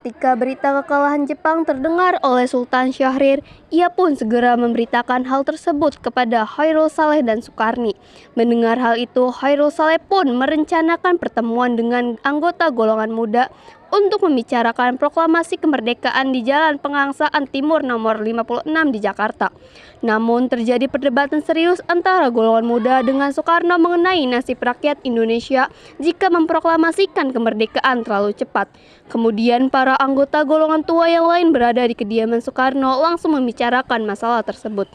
Ketika berita kekalahan Jepang terdengar oleh Sultan Syahrir, ia pun segera memberitakan hal tersebut kepada Chairul Saleh dan Sukarni. Mendengar hal itu, Chairul Saleh pun merencanakan pertemuan dengan anggota golongan muda untuk membicarakan proklamasi kemerdekaan di Jalan Pengangsaan Timur nomor 56 di Jakarta. Namun terjadi perdebatan serius antara golongan muda dengan Soekarno mengenai nasib rakyat Indonesia jika memproklamasikan kemerdekaan terlalu cepat. Kemudian para anggota golongan tua yang lain berada di kediaman Soekarno langsung membicarakan masalah tersebut.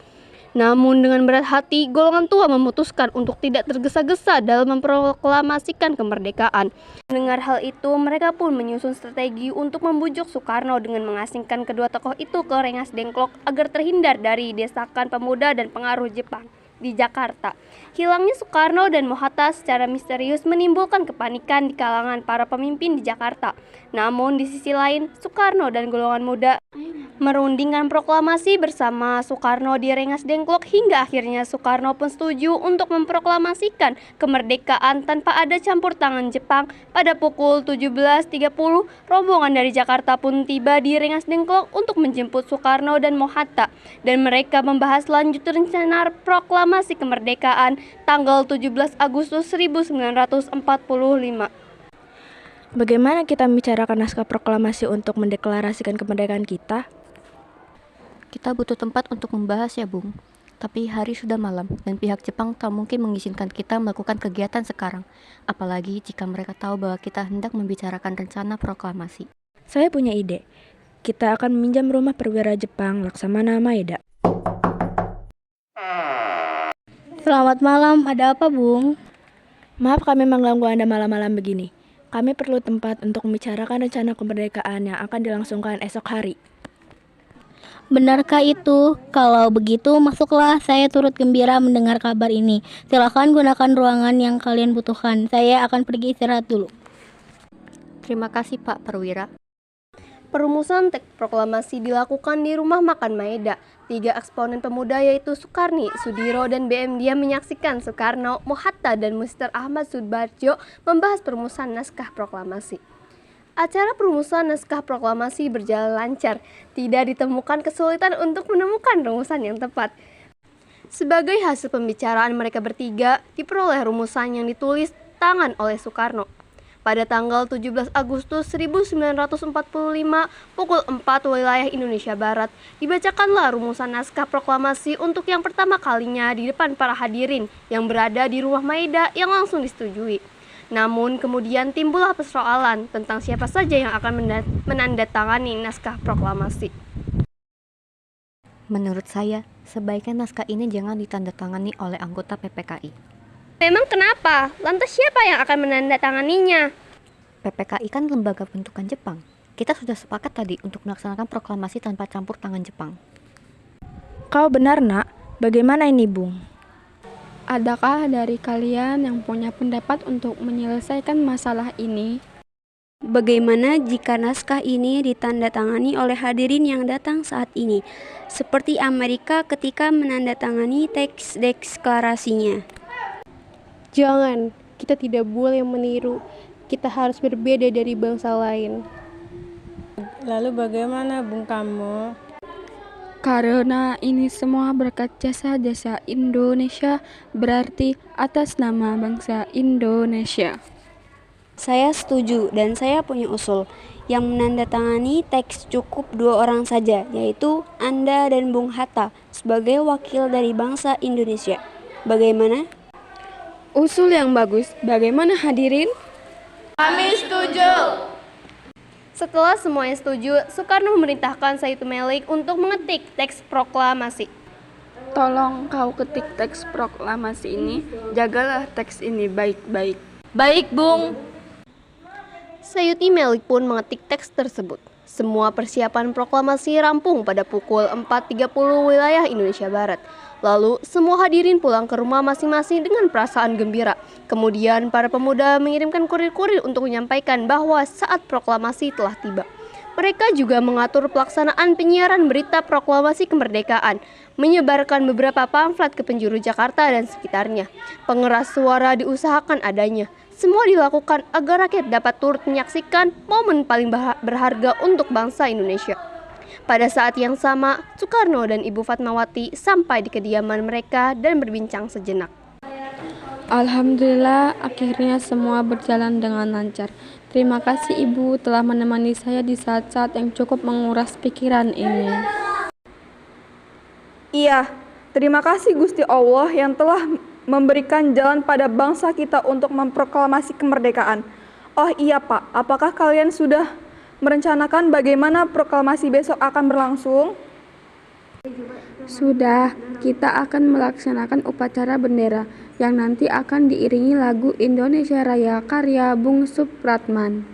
Namun dengan berat hati, golongan tua memutuskan untuk tidak tergesa-gesa dalam memproklamasikan kemerdekaan. Mendengar hal itu, mereka pun menyusun strategi untuk membujuk Soekarno dengan mengasingkan kedua tokoh itu ke Rengas Dengklok agar terhindar dari desakan pemuda dan pengaruh Jepang di Jakarta. Hilangnya Soekarno dan Mohatta secara misterius menimbulkan kepanikan di kalangan para pemimpin di Jakarta. Namun di sisi lain, Soekarno dan golongan muda merundingkan proklamasi bersama Soekarno di Rengas Dengklok hingga akhirnya Soekarno pun setuju untuk memproklamasikan kemerdekaan tanpa ada campur tangan Jepang. Pada pukul 17.30, rombongan dari Jakarta pun tiba di Rengas Dengklok untuk menjemput Soekarno dan Mohatta, dan mereka membahas lanjut rencana proklamasi kemerdekaan tanggal 17 Agustus 1945. Bagaimana kita membicarakan naskah proklamasi untuk mendeklarasikan kemerdekaan kita? Kita butuh tempat untuk membahas ya, Bung. Tapi hari sudah malam dan pihak Jepang tak mungkin mengizinkan kita melakukan kegiatan sekarang. Apalagi jika mereka tahu bahwa kita hendak membicarakan rencana proklamasi. Saya punya ide. Kita akan meminjam rumah perwira Jepang Laksamana Maeda. Selamat malam, ada apa, Bung? Maaf kami mengganggu Anda malam-malam begini. Kami perlu tempat untuk membicarakan rencana kemerdekaan yang akan dilangsungkan esok hari. Benarkah itu? Kalau begitu, masuklah. Saya turut gembira mendengar kabar ini. Silakan gunakan ruangan yang kalian butuhkan. Saya akan pergi istirahat dulu. Terima kasih Pak Perwira. Perumusan teks proklamasi dilakukan di rumah makan Maeda. 3 eksponen pemuda yaitu Sukarni, Sudiro, dan BM Dia menyaksikan Soekarno, Mohatta, dan Mr. Ahmad Soedardjo membahas perumusan naskah proklamasi. Acara perumusan naskah proklamasi berjalan lancar. Tidak ditemukan kesulitan untuk menemukan rumusan yang tepat. Sebagai hasil pembicaraan mereka bertiga, diperoleh rumusan yang ditulis tangan oleh Soekarno. Pada tanggal 17 Agustus 1945, pukul 4 wilayah Indonesia Barat, dibacakanlah rumusan naskah proklamasi untuk yang pertama kalinya di depan para hadirin yang berada di rumah Maeda yang langsung disetujui. Namun kemudian timbullah persoalan tentang siapa saja yang akan menandatangani naskah proklamasi. Menurut saya, sebaiknya naskah ini jangan ditandatangani oleh anggota PPKI. Memang kenapa? Lantas siapa yang akan menandatanganinya? PPKI kan lembaga bentukan Jepang. Kita sudah sepakat tadi untuk melaksanakan proklamasi tanpa campur tangan Jepang. Kau benar, Nak. Bagaimana ini, Bung? Adakah dari kalian yang punya pendapat untuk menyelesaikan masalah ini? Bagaimana jika naskah ini ditandatangani oleh hadirin yang datang saat ini, seperti Amerika ketika menandatangani teks deklarasinya? Jangan, kita tidak boleh meniru. Kita harus berbeda dari bangsa lain. Lalu bagaimana, Bung Kamu? Karena ini semua berkat jasa-jasa Indonesia, berarti atas nama bangsa Indonesia. Saya setuju dan saya punya usul. Yang menandatangani teks cukup 2 orang saja, yaitu Anda dan Bung Hatta sebagai wakil dari bangsa Indonesia. Bagaimana? Usul yang bagus. Bagaimana hadirin? Kami setuju. Setelah semuanya setuju, Soekarno memerintahkan Sayyidu Melik untuk mengetik teks proklamasi. Tolong kau ketik teks proklamasi ini. Jagalah teks ini baik-baik. Baik, Bung. Sayyidu Melik pun mengetik teks tersebut. Semua persiapan proklamasi rampung pada pukul 4.30 wilayah Indonesia Barat. Lalu, semua hadirin pulang ke rumah masing-masing dengan perasaan gembira. Kemudian, para pemuda mengirimkan kurir-kurir untuk menyampaikan bahwa saat proklamasi telah tiba. Mereka juga mengatur pelaksanaan penyiaran berita proklamasi kemerdekaan, menyebarkan beberapa pamflet ke penjuru Jakarta dan sekitarnya. Pengeras suara diusahakan adanya. Semua dilakukan agar rakyat dapat turut menyaksikan momen paling berharga untuk bangsa Indonesia. Pada saat yang sama, Soekarno dan Ibu Fatmawati sampai di kediaman mereka dan berbincang sejenak. Alhamdulillah, akhirnya semua berjalan dengan lancar. Terima kasih Ibu telah menemani saya di saat-saat yang cukup menguras pikiran ini. Iya, terima kasih Gusti Allah yang telah memberikan jalan pada bangsa kita untuk memproklamasi kemerdekaan. Oh iya Pak, apakah kalian sudah merencanakan bagaimana proklamasi besok akan berlangsung? Sudah, kita akan melaksanakan upacara bendera yang nanti akan diiringi lagu Indonesia Raya karya Bung Supratman.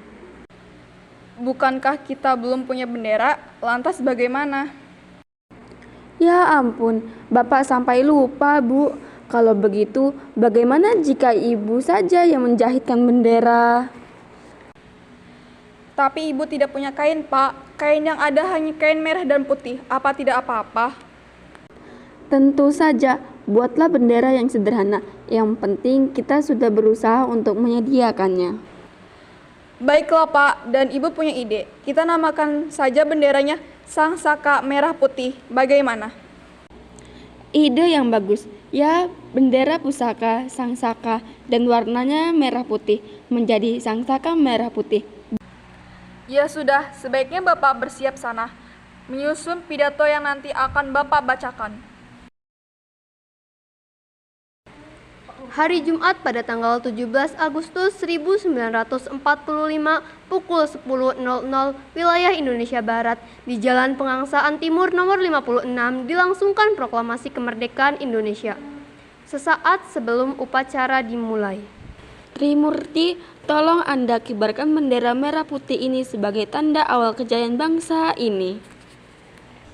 Bukankah kita belum punya bendera? Lantas bagaimana? Ya ampun, Bapak sampai lupa, Bu. Kalau begitu, bagaimana jika Ibu saja yang menjahitkan bendera? Tapi Ibu tidak punya kain, Pak. Kain yang ada hanya kain merah dan putih. Apa tidak apa-apa? Tentu saja, buatlah bendera yang sederhana. Yang penting kita sudah berusaha untuk menyediakannya. Baiklah Pak, dan Ibu punya ide. Kita namakan saja benderanya Sang Saka Merah Putih. Bagaimana? Ide yang bagus. Ya, bendera pusaka Sang Saka dan warnanya merah putih menjadi Sang Saka Merah Putih. Ya sudah, sebaiknya Bapak bersiap sana, menyusun pidato yang nanti akan Bapak bacakan. Hari Jumat pada tanggal 17 Agustus 1945 pukul 10.00 wilayah Indonesia Barat di Jalan Pengangsaan Timur nomor 56 dilangsungkan proklamasi kemerdekaan Indonesia. Sesaat sebelum upacara dimulai. Trimurti, tolong Anda kibarkan bendera merah putih ini sebagai tanda awal kejayaan bangsa ini.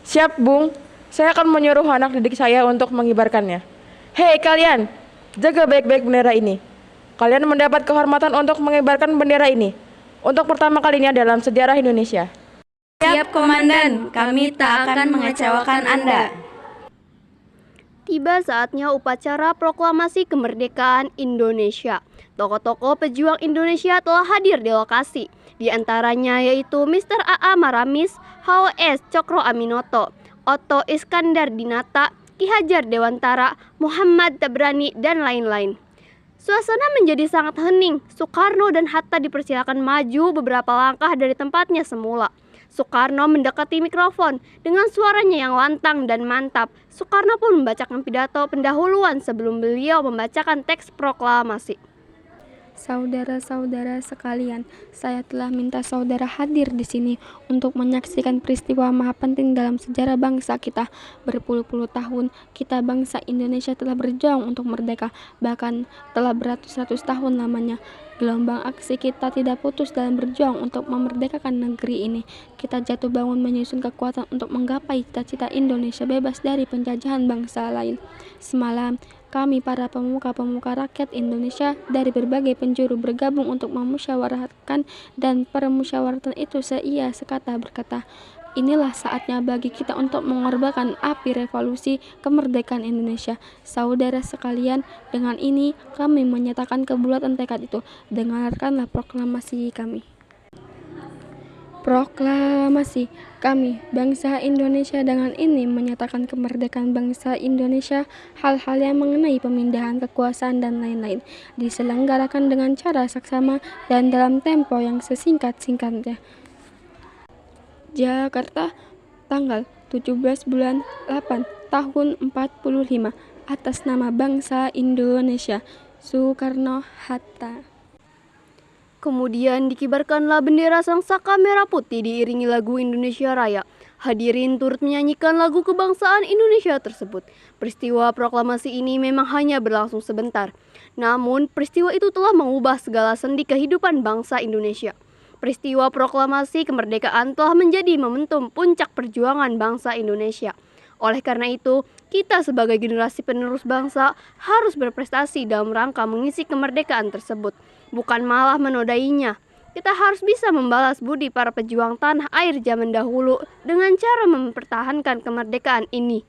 Siap, Bung. Saya akan menyuruh anak didik saya untuk mengibarkannya. Hei kalian, jaga baik-baik bendera ini. Kalian mendapat kehormatan untuk mengibarkan bendera ini untuk pertama kalinya dalam sejarah Indonesia. Siap Komandan, kami tak akan mengecewakan Anda. Tiba saatnya upacara proklamasi kemerdekaan Indonesia. Tokoh-tokoh pejuang Indonesia telah hadir di lokasi. Di antaranya yaitu Mr. A.A. Maramis, H.O.S. Cokro Aminoto, Otto Iskandar Dinata, Ki Hajar Dewantara, Muhammad Tabrani, dan lain-lain. Suasana menjadi sangat hening. Soekarno dan Hatta dipersilakan maju beberapa langkah dari tempatnya semula. Soekarno mendekati mikrofon dengan suaranya yang lantang dan mantap. Soekarno pun membacakan pidato pendahuluan sebelum beliau membacakan teks proklamasi. Saudara-saudara sekalian, saya telah minta saudara hadir di sini untuk menyaksikan peristiwa maha penting dalam sejarah bangsa kita. Berpuluh-puluh tahun, kita bangsa Indonesia telah berjuang untuk merdeka, bahkan telah beratus-ratus tahun lamanya. Gelombang aksi kita tidak putus dalam berjuang untuk memerdekakan negeri ini. Kita jatuh bangun menyusun kekuatan untuk menggapai cita-cita Indonesia bebas dari penjajahan bangsa lain. Semalam, kami para pemuka-pemuka rakyat Indonesia dari berbagai penjuru bergabung untuk memusyawarahkan, dan permusyawaratan itu seia sekata berkata, inilah saatnya bagi kita untuk mengorbankan api revolusi kemerdekaan Indonesia. Saudara sekalian, dengan ini kami menyatakan kebulatan tekad itu. Dengarkanlah proklamasi kami. Proklamasi kami, bangsa Indonesia, dengan ini menyatakan kemerdekaan bangsa Indonesia. Hal-hal yang mengenai pemindahan kekuasaan dan lain-lain diselenggarakan dengan cara saksama dan dalam tempo yang sesingkat-singkatnya. Jakarta, tanggal 17 bulan 8 tahun 45, atas nama bangsa Indonesia. Soekarno-Hatta. Kemudian dikibarkanlah bendera Sang Saka Merah Putih diiringi lagu Indonesia Raya. Hadirin turut menyanyikan lagu kebangsaan Indonesia tersebut. Peristiwa proklamasi ini memang hanya berlangsung sebentar. Namun, peristiwa itu telah mengubah segala sendi kehidupan bangsa Indonesia. Peristiwa proklamasi kemerdekaan telah menjadi momentum puncak perjuangan bangsa Indonesia. Oleh karena itu, kita sebagai generasi penerus bangsa harus berprestasi dalam rangka mengisi kemerdekaan tersebut, bukan malah menodainya. Kita harus bisa membalas budi para pejuang tanah air zaman dahulu dengan cara mempertahankan kemerdekaan ini.